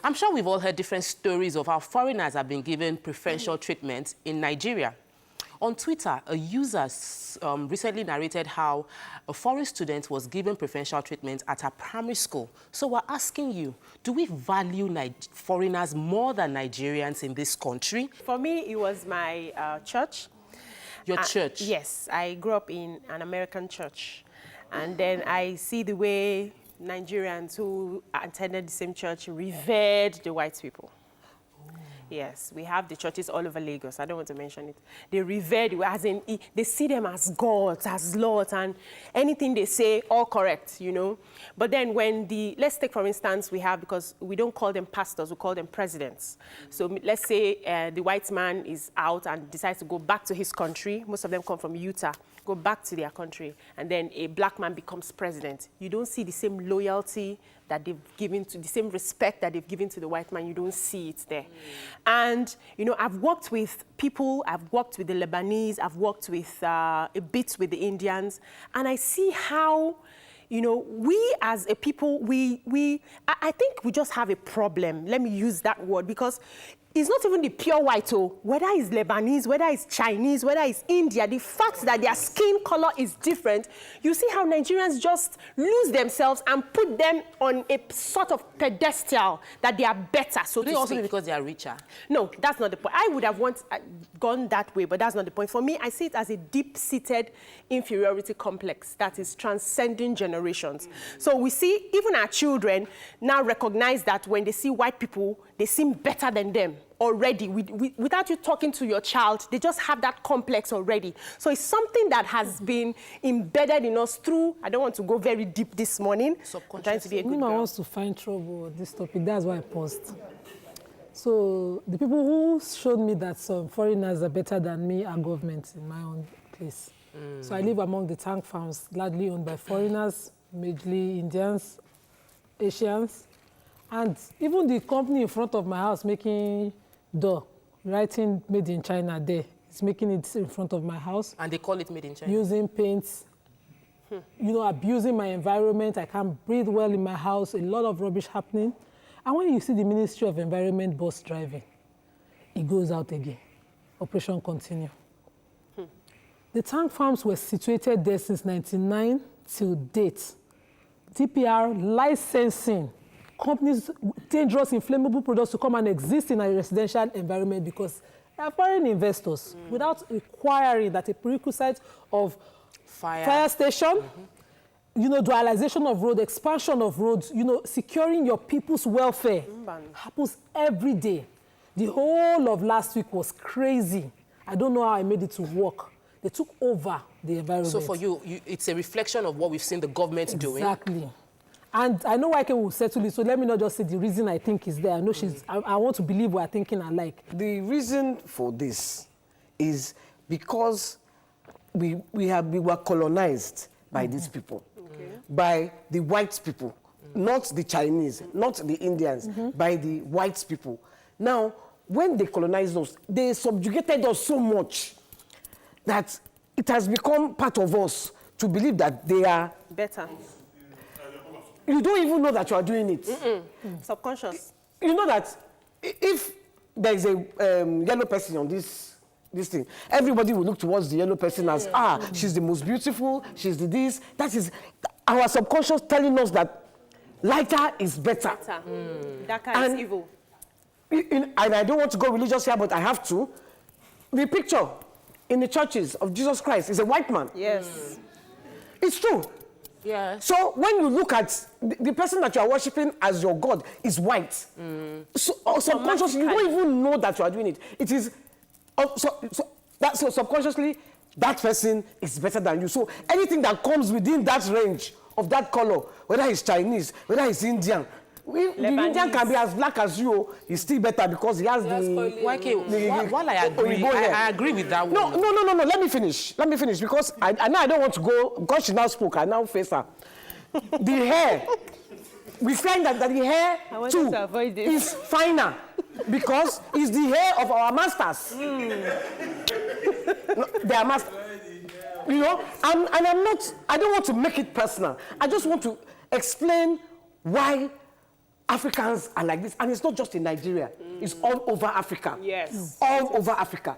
I'm sure we've all heard different stories of how foreigners have been given preferential treatment in Nigeria. On Twitter, a user recently narrated how a foreign student was given preferential treatment at her primary school. So we're asking you, do we value foreigners more than Nigerians in this country? For me, it was my church. Your church? Yes, I grew up in an American church. And then I see the way Nigerians who attended the same church revered the white people. Yes, we have the churches all over Lagos. I don't want to mention it. They revere the, as in, they see them as gods, as lords, and anything they say, all correct, you know. But then when let's take for instance, because we don't call them pastors, we call them presidents. So let's say the white man is out and decides to go back to his country. Most of them come from Utah, go back to their country, and then a black man becomes president. You don't see the same loyalty that they've given to, the same respect that they've given to the white man. You don't see it there. And, you know, I've worked with people, I've worked with the Lebanese, I've worked with a bit with the Indians, and I see how, you know, we as a people, I think we just have a problem. Let me use that word, because it's not even the pure white, whether it's Lebanese, whether it's Chinese, whether it's India, the fact that their skin color is different, you see how Nigerians just lose themselves and put them on a sort of pedestal that they are better, so to speak. Also because they are richer? No, that's not the point. I would have gone that way, but that's not the point. For me, I see it as a deep-seated inferiority complex that is transcending generations. So we see even our children now recognize that when they see white people, they seem better than them already. Without you talking to your child, they just have that complex already. So it's something that has been embedded in us through, I don't want to go very deep this morning. I'm trying to be a good girl. wants to find trouble with this topic. That's why I paused. So the people who showed me that some foreigners are better than me are government in my own place. So I live among the tank farms, largely owned by foreigners, majorly Indians, Asians. And even the company in front of my house making door, writing made in China there, it's making it in front of my house. And they call it made in China? Using paints, you know, abusing my environment. I can't breathe well in my house, a lot of rubbish happening. And when you see the Ministry of Environment bus driving, it goes out again. Operation continue. The tank farms were situated there since 1999 till date. DPR licensing companies, dangerous, inflammable products to come and exist in a residential environment because they are foreign investors without requiring that a prerequisite of fire station, you know, dualization of road, expansion of roads, you know, securing your people's welfare happens every day. The whole of last week was crazy. I don't know how I made it to work. They took over the environment. So for you, it's a reflection of what we've seen the government doing? Exactly. And I know YK will settle it, so let me not just say the reason I think is there. I know I want to believe we're thinking alike. The reason for this is because we were colonized by these people, by the white people, not the Chinese, not the Indians, by the white people. Now, when they colonized us, they subjugated us so much that it has become part of us to believe that they are better. You don't even know that you are doing it. Subconscious. You know that if there is a yellow person on this thing, everybody will look towards the yellow person as, she's the most beautiful, she's the this. That is our subconscious telling us that lighter is better. Darker is evil. And I don't want to go religious here, but I have to. The picture in the churches of Jesus Christ is a white man. Yes. It's true. Yeah. So when you look at the person that you are worshiping as your God is white, so subconsciously you don't even know that you are doing it. It is so subconsciously that person is better than you. So anything that comes within that range of that color, whether it's Chinese, whether it's Indian, the Indian can be as black as you, he's still better because he has While I agree with that one. No. Let me finish because I don't want to go. God, she now spoke. I now face her. The hair, we find that the hair too is finer because it's the hair of our masters. They are masters. You know, and I don't want to make it personal. I just want to explain why Africans are like this. And it's not just in Nigeria. It's all over Africa. Yes. All over Africa.